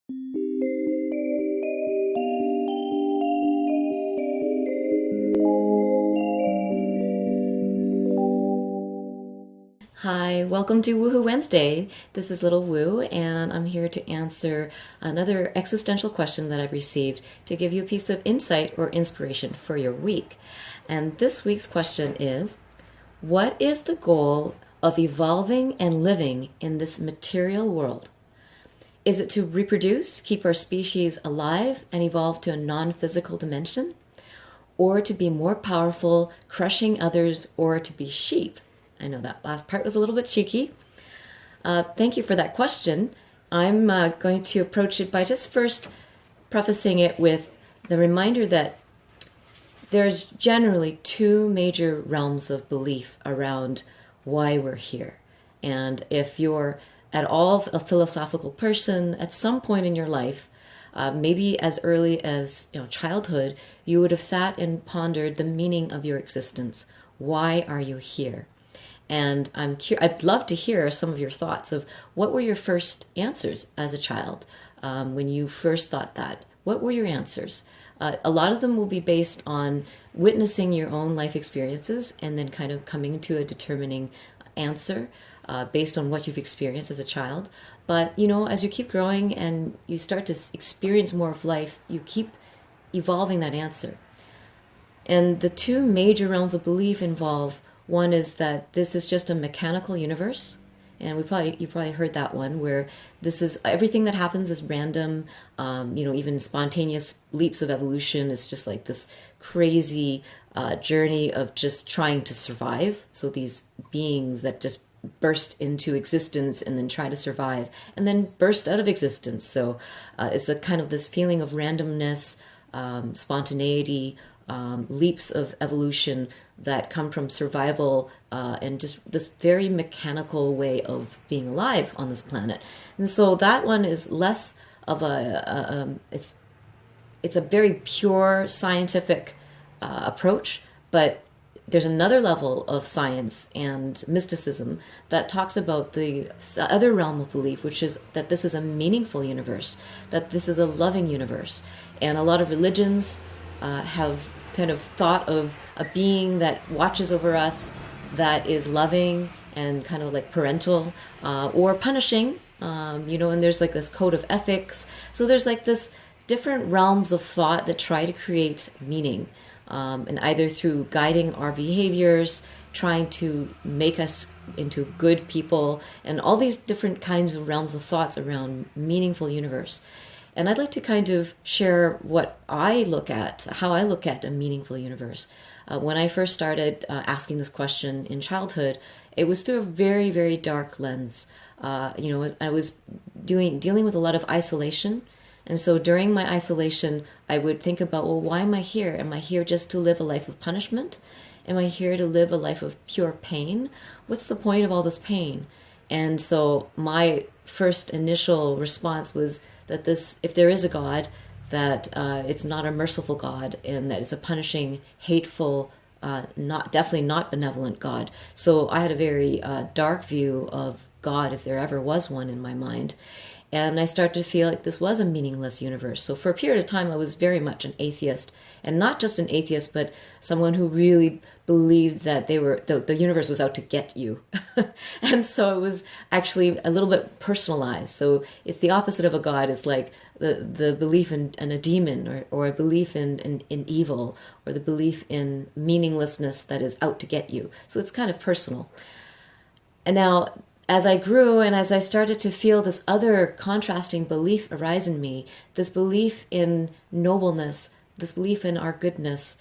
Hi, welcome to Woohoo Wednesday. This is Little Woo, and I'm here to answer another existential question that I've received to give you a piece of insight or inspiration for your week. And this week's question is, what is the goal of evolving and living in this material world? Is it to reproduce, keep our species alive, and evolve to a non-physical dimension? Or to be more powerful, crushing others, or to be sheep? I know that last part was a little bit cheeky. Thank you for that question. I'm going to approach it by just first prefacing it with the reminder that there's generally two major realms of belief around why we're here. And if you're at all a philosophical person, at some point in your life, maybe as early as childhood, you would have sat and pondered the meaning of your existence. Why are you here? And I'd love to hear some of your thoughts of what were your first answers as a child when you first thought that. What were your answers? A lot of them will be based on witnessing your own life experiences and then kind of coming to a determining answer based on what you've experienced as a child. But, as you keep growing and you start to experience more of life, you keep evolving that answer. And the two major realms of belief involve, one is that this is just a mechanical universe, and you probably heard that one, where this is everything that happens is random. Even spontaneous leaps of evolution is just like this crazy journey of just trying to survive. So these beings that just burst into existence and then try to survive and then burst out of existence. So it's a kind of this feeling of randomness, spontaneity, leaps of evolution that come from survival and just this very mechanical way of being alive on this planet. And so that one is less of it's a very pure scientific approach, but there's another level of science and mysticism that talks about the other realm of belief, which is that this is a meaningful universe, that this is a loving universe. And a lot of religions have kind of thought of a being that watches over us, that is loving and kind of like parental or punishing, and there's like this code of ethics. So there's like this different realms of thought that try to create meaning, and either through guiding our behaviors, trying to make us into good people, and all these different kinds of realms of thoughts around meaningful universe. And I'd like to kind of share what I look at, how I look at a meaningful universe. When I first started asking this question in childhood, it was through a very, very dark lens. I was dealing with a lot of isolation. And so during my isolation, I would think about, well, why am I here? Am I here just to live a life of punishment? Am I here to live a life of pure pain? What's the point of all this pain? And so my first initial response was that if there is a God, that it's not a merciful God, and that it's a punishing, hateful, definitely not benevolent God. So I had a very dark view of God, if there ever was one in my mind. And I started to feel like this was a meaningless universe. So for a period of time, I was very much an atheist. And not just an atheist, but someone who really believed that the universe was out to get you. And so it was actually a little bit personalized. So it's the opposite of a god. It's like the belief in a demon, or a belief in evil, or the belief in meaninglessness that is out to get you. So it's kind of personal. And now, as I grew and as I started to feel this other contrasting belief arise in me, this belief in nobleness, this belief in our goodness,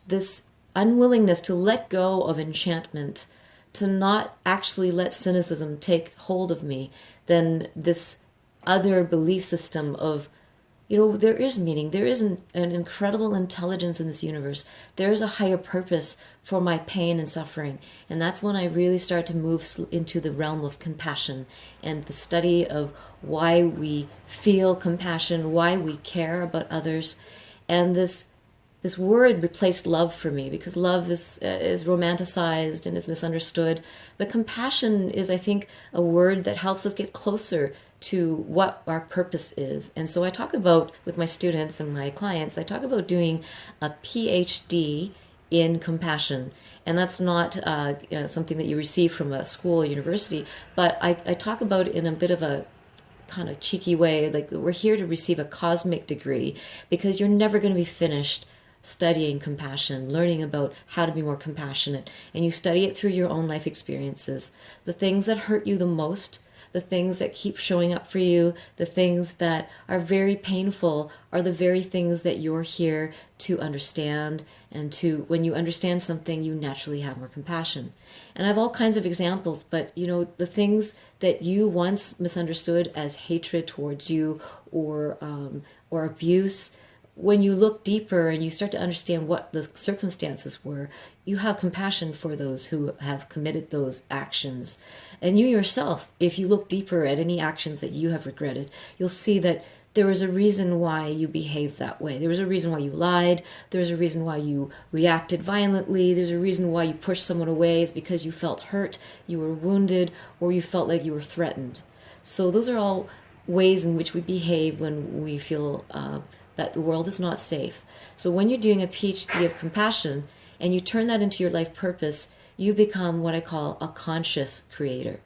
this unwillingness to let go of enchantment, to not actually let cynicism take hold of me, then this other belief system of, there is meaning, there is an incredible intelligence in this universe, there is a higher purpose for my pain and suffering. And that's when I really started to move into the realm of compassion and the study of why we feel compassion, why we care about others. And this word replaced love for me, because love is romanticized and is misunderstood. But compassion is, I think, a word that helps us get closer to what our purpose is. And so I talk about, with my students and my clients, I talk about doing a PhD in compassion. And that's not something that you receive from a school or university, but I talk about it in a bit of a kind of cheeky way, like we're here to receive a cosmic degree, because you're never going to be finished studying compassion, learning about how to be more compassionate. And you study it through your own life experiences. The things that hurt you the most, the things that keep showing up for you, the things that are very painful, are the very things that you're here to understand. And to, when you understand something, you naturally have more compassion. And I have all kinds of examples, but the things that you once misunderstood as hatred towards you, or abuse, when you look deeper and you start to understand what the circumstances were, you have compassion for those who have committed those actions. And you yourself, if you look deeper at any actions that you have regretted, you'll see that there was a reason why you behaved that way. There was a reason why you lied. There was a reason why you reacted violently. There's a reason why you pushed someone away. It's because you felt hurt, you were wounded, or you felt like you were threatened. So those are all ways in which we behave when we feel that the world is not safe. So when you're doing a PhD of compassion and you turn that into your life purpose, you become what I call a conscious creator.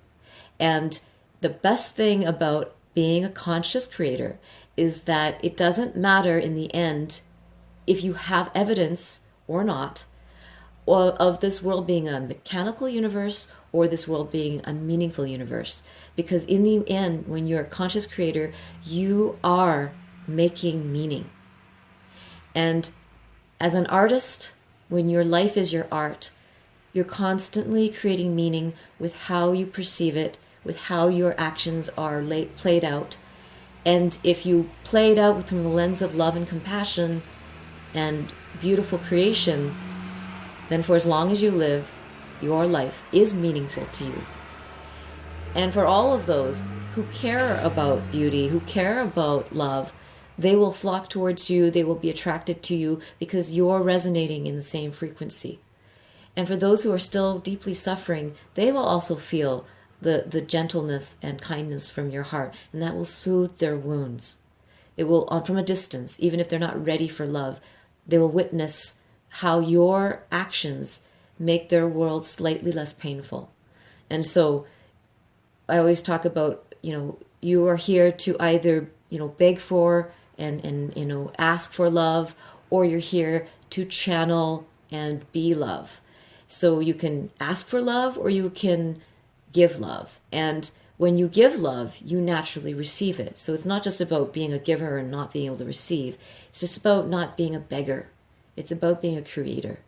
And the best thing about being a conscious creator is that it doesn't matter in the end if you have evidence or not of this world being a mechanical universe or this world being a meaningful universe. Because in the end, when you're a conscious creator, you are making meaning. And as an artist, when your life is your art, you're constantly creating meaning with how you perceive it, with how your actions are played out. And if you play it out from the lens of love and compassion and beautiful creation, then for as long as you live, your life is meaningful to you. And for all of those who care about beauty, who care about love, they will flock towards you, they will be attracted to you because you're resonating in the same frequency. And for those who are still deeply suffering, they will also feel the gentleness and kindness from your heart, and that will soothe their wounds. It will, from a distance, even if they're not ready for love, they will witness how your actions make their world slightly less painful. And so I always talk about, you are here to either, beg for and ask for love, or you're here to channel and be love. So you can ask for love or you can give love. And when you give love, you naturally receive it. So it's not just about being a giver and not being able to receive. It's just about not being a beggar. It's about being a creator.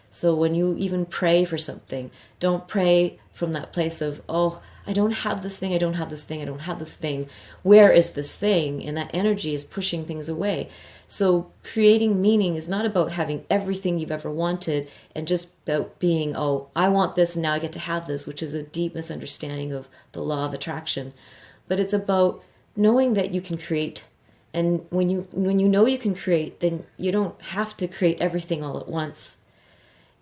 So when you even pray for something, don't pray from that place of, oh, I don't have this thing, I don't have this thing, I don't have this thing. Where is this thing? And that energy is pushing things away. So creating meaning is not about having everything you've ever wanted and just about being, oh, I want this and now I get to have this, which is a deep misunderstanding of the law of attraction. But it's about knowing that you can create. And when you know you can create, then you don't have to create everything all at once.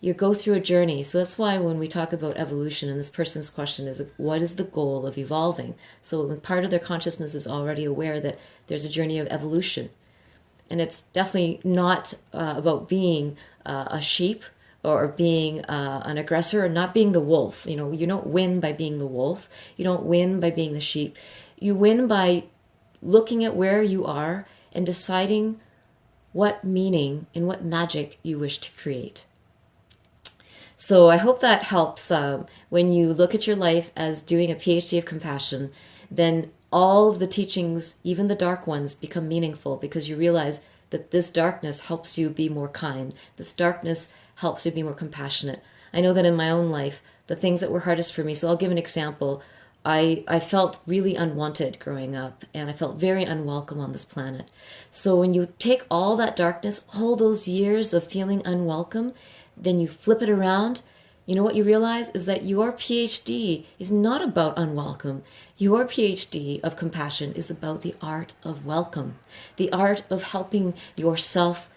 You go through a journey. So that's why when we talk about evolution, and this person's question is, what is the goal of evolving? So when part of their consciousness is already aware that there's a journey of evolution. And it's definitely not about being a sheep or being an aggressor or not being the wolf. You don't win by being the wolf. You don't win by being the sheep. You win by looking at where you are and deciding what meaning and what magic you wish to create. So I hope that helps. When you look at your life as doing a PhD of compassion, then all of the teachings, even the dark ones, become meaningful because you realize that this darkness helps you be more kind. This darkness helps you be more compassionate. I know that in my own life, the things that were hardest for me, so I'll give an example. I felt really unwanted growing up, and I felt very unwelcome on this planet. So when you take all that darkness, all those years of feeling unwelcome, then you flip it around, you know what you realize is that your PhD is not about unwelcome. Your PhD of compassion is about the art of welcome, the art of helping yourself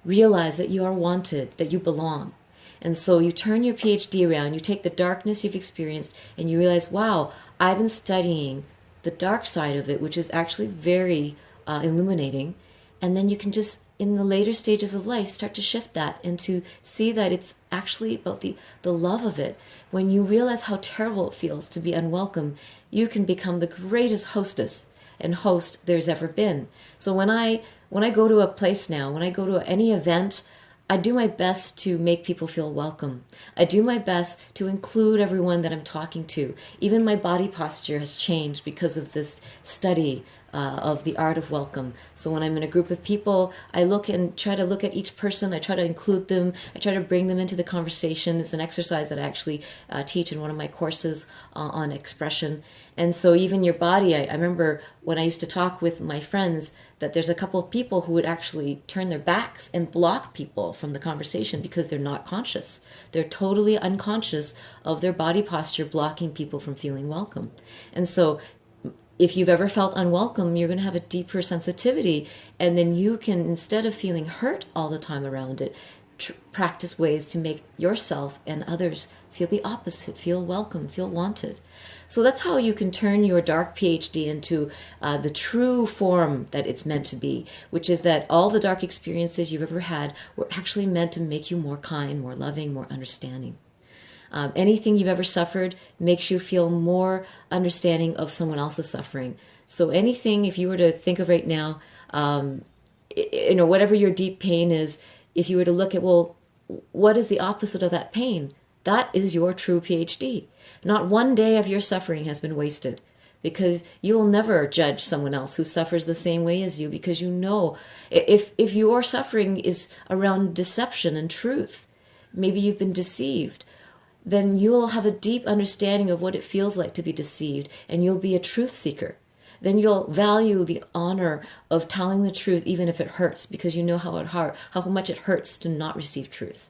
realize that you are wanted, that you belong. And so you turn your PhD around, you take the darkness you've experienced, and you realize, wow, I've been studying the dark side of it, which is actually very illuminating. And then you can just, in the later stages of life, start to shift that and to see that it's actually about the love of it. When you realize how terrible it feels to be unwelcome, you can become the greatest hostess and host there's ever been. So when I go to a place now, when I go to any event, I do my best to make people feel welcome. I do my best to include everyone that I'm talking to. Even my body posture has changed because of this study of the art of welcome. So when I'm in a group of people, I look and try to look at each person. I try to include them. I try to bring them into the conversation. It's an exercise that I actually teach in one of my courses on expression. And so even your body, I remember when I used to talk with my friends that there's a couple of people who would actually turn their backs and block people from the conversation because they're not conscious. They're totally unconscious of their body posture blocking people from feeling welcome. And so if you've ever felt unwelcome, you're going to have a deeper sensitivity. And then you can, instead of feeling hurt all the time around it, practice ways to make yourself and others feel the opposite, feel welcome, feel wanted. So that's how you can turn your dark PhD into the true form that it's meant to be, which is that all the dark experiences you've ever had were actually meant to make you more kind, more loving, more understanding. Anything you've ever suffered makes you feel more understanding of someone else's suffering. So anything, if you were to think of right now, whatever your deep pain is, if you were to look at, well, what is the opposite of that pain? That is your true PhD. Not one day of your suffering has been wasted, because you will never judge someone else who suffers the same way as you, because you know if your suffering is around deception and truth, maybe you've been deceived, then you'll have a deep understanding of what it feels like to be deceived, and you'll be a truth seeker. Then you'll value the honor of telling the truth, even if it hurts, because you know how much it hurts to not receive truth.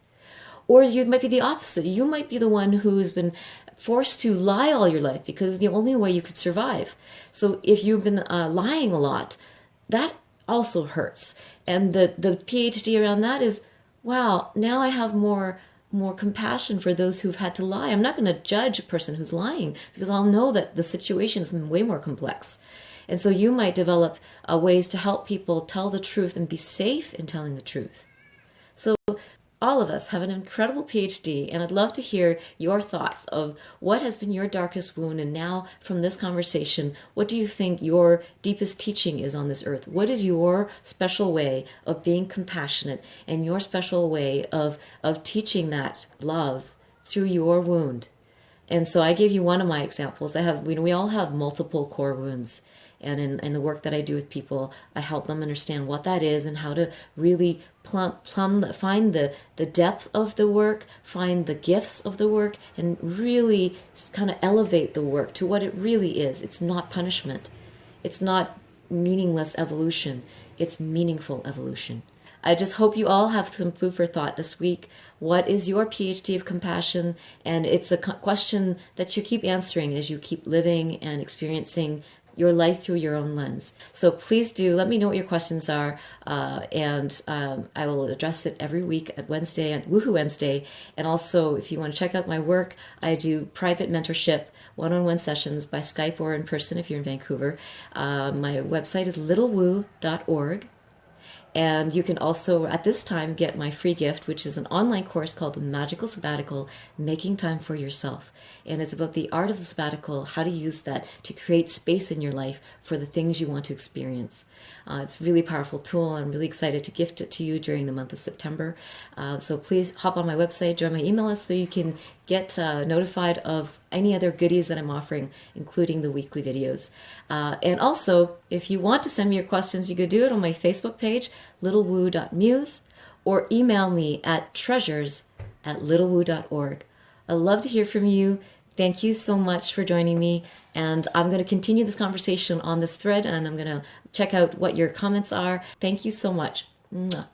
Or you might be the opposite. You might be the one who's been forced to lie all your life because it's the only way you could survive. So if you've been lying a lot, that also hurts. And the PhD around that is, wow, now I have more compassion for those who've had to lie. I'm not going to judge a person who's lying, because I'll know that the situation is way more complex. And so you might develop ways to help people tell the truth and be safe in telling the truth. So all of us have an incredible PhD, and I'd love to hear your thoughts of what has been your darkest wound, and now from this conversation, what do you think your deepest teaching is on this earth? What is your special way of being compassionate, and your special way of teaching that love through your wound? And so I gave you one of my examples. We all have multiple core wounds. And in the work that I do with people, I help them understand what that is and how to really find the depth of the work, find the gifts of the work, and really kind of elevate the work to what it really is. It's not punishment. It's not meaningless evolution. It's meaningful evolution. I just hope you all have some food for thought this week. What is your PhD of compassion? And it's a question that you keep answering as you keep living and experiencing your life through your own lens. So please do let me know what your questions are, and I will address it every week at Wednesday, at Woohoo Wednesday. And also, if you want to check out my work, I do private mentorship, one-on-one sessions by Skype or in person if you're in Vancouver. My website is littlewoo.org. And you can also, at this time, get my free gift, which is an online course called The Magical Sabbatical, Making Time for Yourself. And it's about the art of the sabbatical, how to use that to create space in your life for the things you want to experience. It's a really powerful tool. I'm really excited to gift it to you during the month of September. So please hop on my website, join my email list so you can get notified of any other goodies that I'm offering, including the weekly videos. And also, if you want to send me your questions, you could do it on my Facebook page, littlewoo.muse, or email me at treasures@littlewoo.org. I'd love to hear from you. Thank you so much for joining me. And I'm going to continue this conversation on this thread, and I'm going to check out what your comments are. Thank you so much. Mwah.